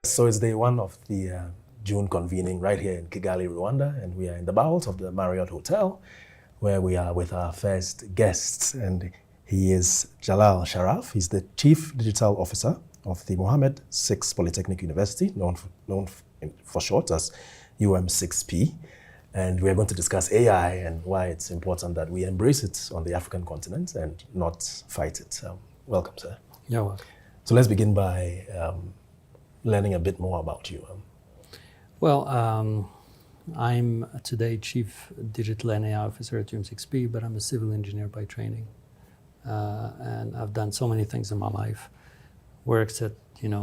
So it's day one of the June Convening right here in Kigali, Rwanda, and we are in the bowels of the Marriott Hotel, where we are with our first guest, and he is Jalal Charaf. He's the Chief Digital Officer of the Mohammed VI Polytechnic University, known for short as UM6P. And we're going to discuss AI and why it's important that we embrace it on the African continent and not fight it. Welcome, sir. You're welcome. So let's begin by learning a bit more about you. I'm today Chief Digital and AI Officer at UM6P, but I'm a civil engineer by training. And I've done so many things in my life. Worked at,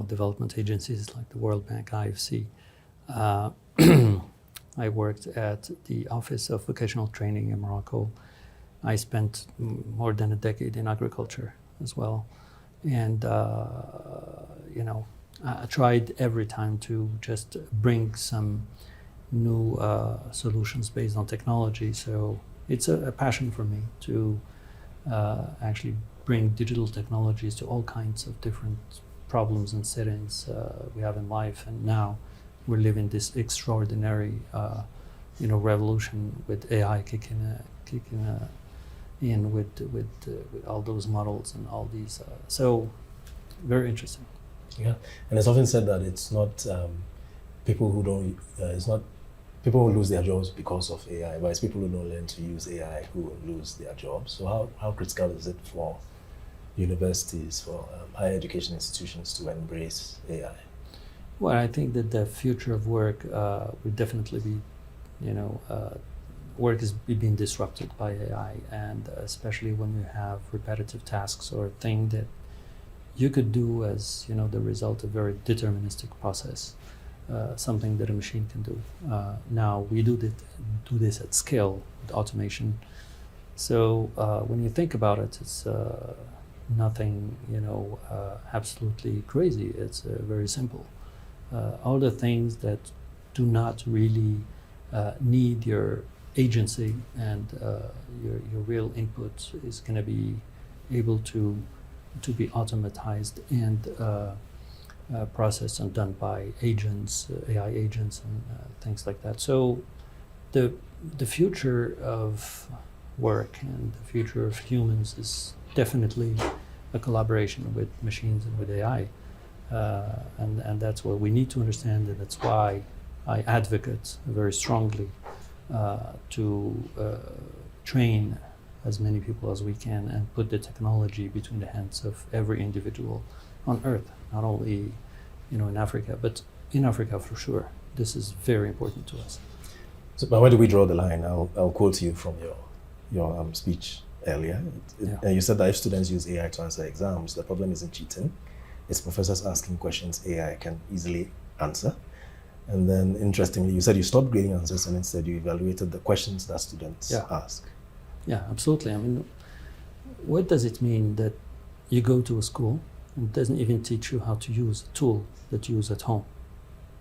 development agencies like the World Bank, IFC. I worked at the Office of Vocational Training in Morocco. I spent more than a decade in agriculture as well. And, I tried every time to just bring some new solutions based on technology. So it's a passion for me to actually bring digital technologies to all kinds of different problems and settings we have in life. And now we're living this extraordinary, revolution with AI kicking in with all those models and all these. So very interesting. Yeah, and it's often said that it's not people who don't. It's not people who lose their jobs because of AI, but it's people who don't learn to use AI who will lose their jobs. So how critical is it for universities, for higher education institutions to embrace AI? Well, I think that the future of work will definitely be, work is being disrupted by AI, and especially when you have repetitive tasks or things that you could do as, the result of a very deterministic process, something that a machine can do. Now we do this at scale with automation. So when you think about it, it's nothing, absolutely crazy. It's very simple. All the things that do not really need your agency and your real input is going to be able to be automatized and processed and done by agents, AI agents and things like that. So the future of work and the future of humans is definitely a collaboration with machines and with AI. And that's what we need to understand, and that's why I advocate very strongly to train as many people as we can and put the technology between the hands of every individual on Earth, not only in Africa, but in Africa for sure. This is very important to us. So, but where do we draw the line? I'll quote you from your speech earlier. You said that if students use AI to answer exams, the problem isn't cheating. It's professors asking questions AI can easily answer. And then, interestingly, you said you stopped grading answers and instead you evaluated the questions that students ask. Yeah, absolutely. I mean, what does it mean that you go to a school and it doesn't even teach you how to use a tool that you use at home?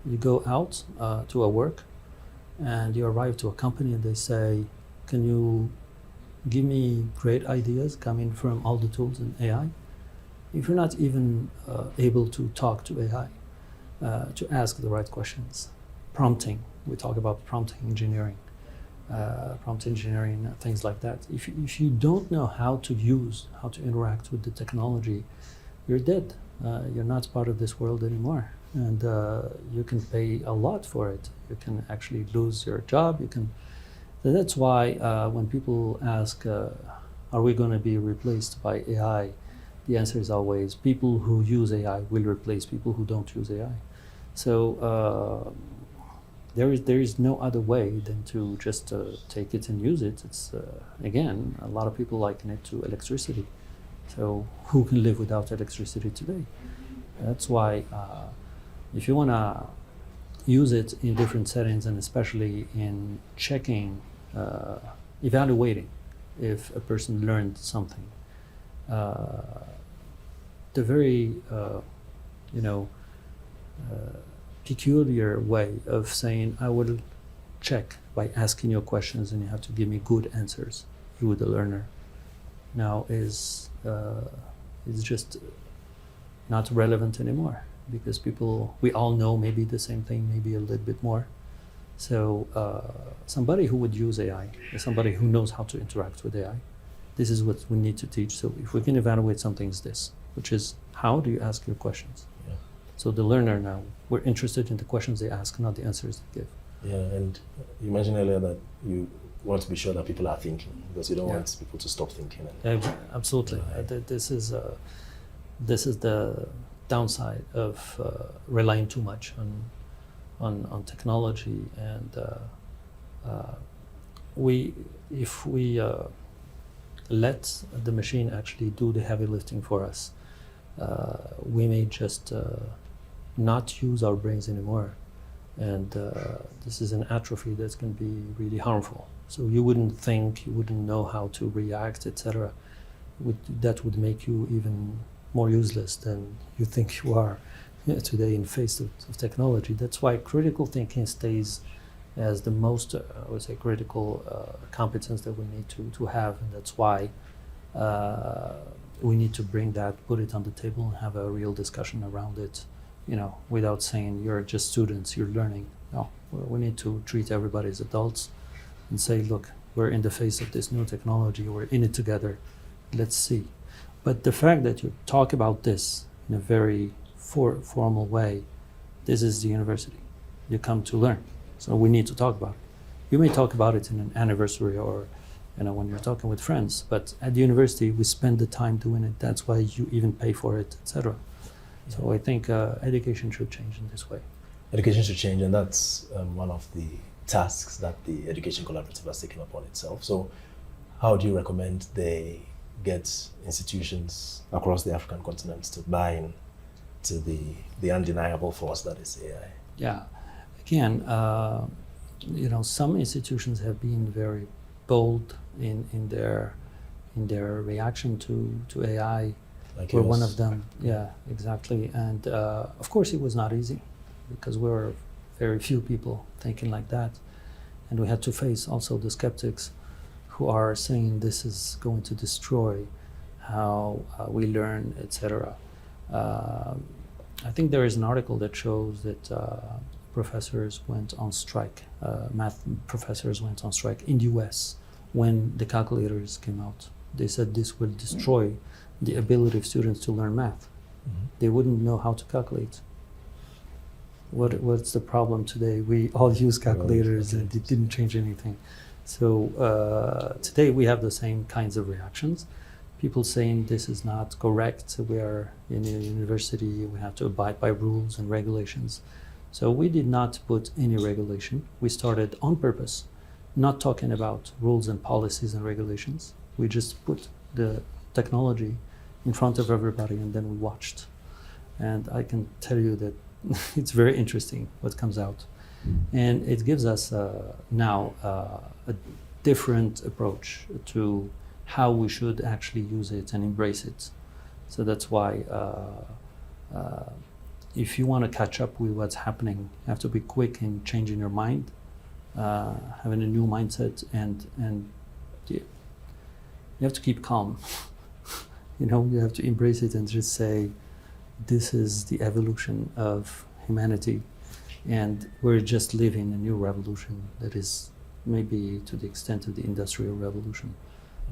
You go out to a work and you arrive to a company and they say, can you give me great ideas coming from all the tools in AI? If you're not even able to talk to AI, to ask the right questions, prompting, we talk about prompt engineering, things like that. If you don't know how to interact with the technology, you're dead. You're not part of this world anymore. And you can pay a lot for it. You can actually lose your job. So that's why when people ask, are we going to be replaced by AI? The answer is always people who use AI will replace people who don't use AI. So there is no other way than to just take it and use it. It's again, a lot of people liken it to electricity. So who can live without electricity today? That's why if you want to use it in different settings, and especially in checking, evaluating if a person learned something, the very peculiar way of saying, I will check by asking you questions and you have to give me good answers, you the learner, now is just not relevant anymore. because we all know maybe the same thing, maybe a little bit more. So somebody who would use AI is somebody who knows how to interact with AI. This is what we need to teach. So if we can evaluate something, it's this, which is how do you ask your questions? Yeah. So the learner now, we're interested in the questions they ask, not the answers they give. Yeah, and you mentioned earlier that you want to be sure that people are thinking, because you don't want people to stop thinking. Absolutely. This is the downside of relying too much on technology, and if we let the machine actually do the heavy lifting for us, we may just not use our brains anymore, and this is an atrophy that's going to be really harmful. So you wouldn't think, you wouldn't know how to react, etc. That would make you even more useless than you think you are today in face of technology. That's why critical thinking stays as the most, I would say, critical competence that we need to have, and that's why we need to bring that, put it on the table, and have a real discussion around it. Without saying you're just students, you're learning. No, we need to treat everybody as adults and say, look, we're in the face of this new technology, we're in it together, let's see. But the fact that you talk about this in a very formal way, this is the university. You come to learn, so we need to talk about it. You may talk about it in an anniversary or when you're talking with friends, but at the university we spend the time doing it. That's why you even pay for it, etc. So I think education should change in this way. Education should change, and that's one of the tasks that the Education Collaborative has taken upon itself. So how do you recommend they get institutions across the African continent to buy in to the undeniable force that is AI? Yeah, again, some institutions have been very bold in their reaction to AI. Like we're one of them. Yeah, exactly. And of course, it was not easy because we were very few people thinking like that, and we had to face also the skeptics who are saying this is going to destroy how we learn, etc. I think there is an article that shows that professors went on strike, math professors went on strike in the US when the calculators came out. They said this will destroy the ability of students to learn math. Mm-hmm. They wouldn't know how to calculate. What's the problem today? We all use calculators and it didn't change anything. So today we have the same kinds of reactions. People saying this is not correct. We are in a university, we have to abide by rules and regulations. So we did not put any regulation. We started on purpose, not talking about rules and policies and regulations. We just put the technology in front of everybody and then we watched. And I can tell you that it's very interesting what comes out. And it gives us now a different approach to how we should actually use it and embrace it. So that's why if you want to catch up with what's happening, you have to be quick in changing your mind, having a new mindset, and you have to keep calm. You have to embrace it and just say, this is the evolution of humanity, and we're just living a new revolution that is maybe to the extent of the Industrial Revolution.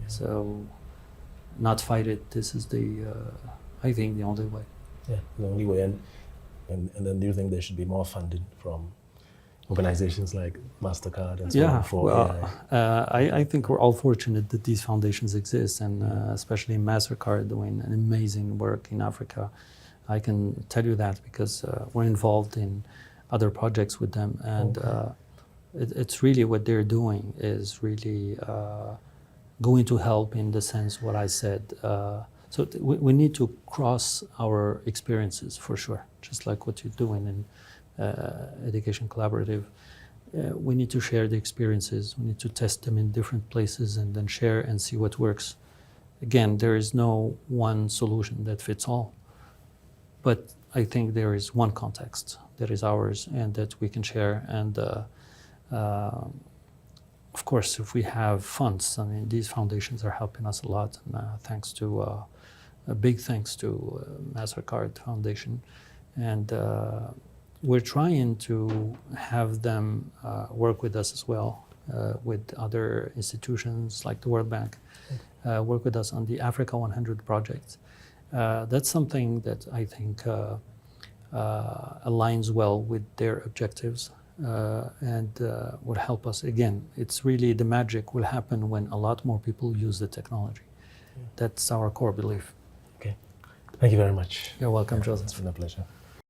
Yeah. So not fight it. This is I think, the only way. Yeah, the only way. And then do you think there should be more funding from organizations like MasterCard and so on for AI? I think we're all fortunate that these foundations exist, and especially MasterCard doing an amazing work in Africa. I can tell you that because we're involved in other projects with them, and it's really what they're doing is really going to help in the sense what I said. So we need to cross our experiences for sure, just like what you're doing in Education Collaborative. We need to share the experiences. We need to test them in different places and then share and see what works. Again, there is no one solution that fits all. But I think there is one context that is ours and that we can share. And of course, if we have funds, I mean, these foundations are helping us a lot. And thanks to, a big thanks to MasterCard Foundation. And we're trying to have them work with us as well, with other institutions like the World Bank, work with us on the Africa 100 project. That's something that I think aligns well with their objectives and will help us. Again, it's really the magic will happen when a lot more people use the technology. That's our core belief. Okay. Thank you very much. You're welcome, Joseph. It's been a pleasure.